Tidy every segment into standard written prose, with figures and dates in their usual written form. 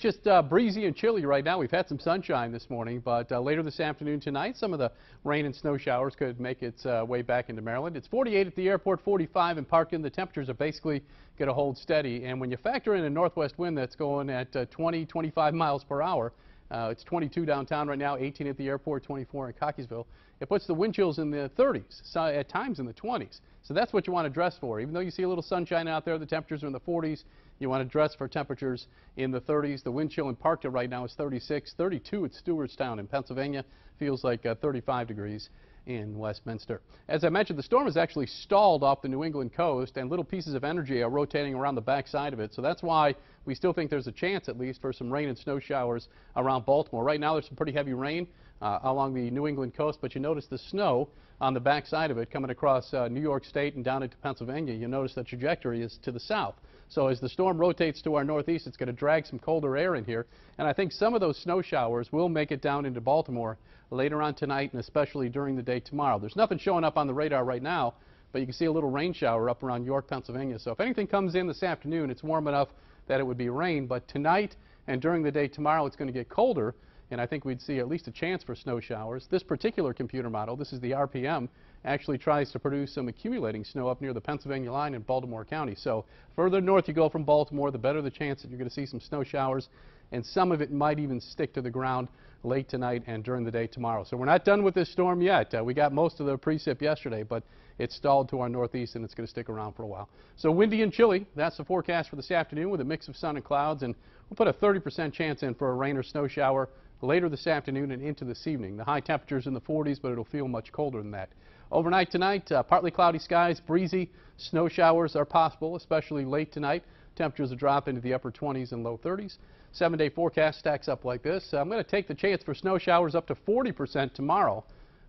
just breezy and chilly right now. We've had some sunshine this morning, but later this afternoon tonight, some of the rain and snow showers could make its way back into Maryland. It's 48 at the airport, 45 in Parkton. The temperatures are basically going to hold steady. And when you factor in a northwest wind that's going at 20, 25 miles per hour, it's 22 downtown right now, 18 at the airport, 24 in Cockeysville. It puts the wind chills in the 30s, so at times in the 20s. So that's what you want to dress for. Even though you see a little sunshine out there, the temperatures are in the 40s. You want to dress for temperatures in the 30s. The wind chill in Parkton right now is 36, 32 at Stewartstown in Pennsylvania. Feels like 35 degrees in Westminster. As I mentioned, the storm is actually stalled off the New England coast, and little pieces of energy are rotating around the backside of it. So that's why we still think there's a chance, at least, for some rain and snow showers around Baltimore. Right now, there's some pretty heavy rain along the New England coast, but you notice the snow on the backside of it coming across New York State and down into Pennsylvania. You notice the trajectory is to the south. So as the storm rotates to our northeast, it's going to drag some colder air in here, and I think some of those snow showers will make it down into Baltimore later on tonight and especially during the day tomorrow. There's nothing showing up on the radar right now, but you can see a little rain shower up around York, Pennsylvania. So if anything comes in this afternoon, it's warm enough that it would be rain, but tonight and during the day tomorrow, it's going to get colder, and I think we'd see at least a chance for snow showers. This particular computer model, this is the RPM, actually tries to produce some accumulating snow up near the Pennsylvania line in Baltimore County. So further north you go from Baltimore, the better the chance that you're going to see some snow showers, and some of it might even stick to the ground late tonight and during the day tomorrow. So we're not done with this storm yet. We got most of the precip yesterday, but it's stalled to our northeast and it's going to stick around for a while. So windy and chilly, that's the forecast for this afternoon with a mix of sun and clouds, and we'll put a 30% chance in for a rain or snow shower later this afternoon and into this evening. The high temperature's in the 40s, but it'll feel much colder than that. Overnight tonight, partly cloudy skies, breezy. Snow showers are possible, especially late tonight. Temperatures will drop into the upper 20s and low 30s. 7-day forecast stacks up like this. I'm going to take the chance for snow showers up to 40% tomorrow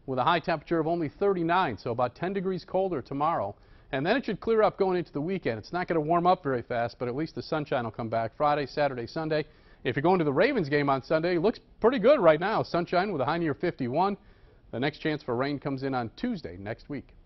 with a high temperature of only 39, so about 10 degrees colder tomorrow. And then it should clear up going into the weekend. It's not going to warm up very fast, but at least the sunshine will come back Friday, Saturday, Sunday. If you're going to the Ravens game on Sunday, it looks pretty good right now. Sunshine with a high near 51. The next chance for rain comes in on Tuesday next week.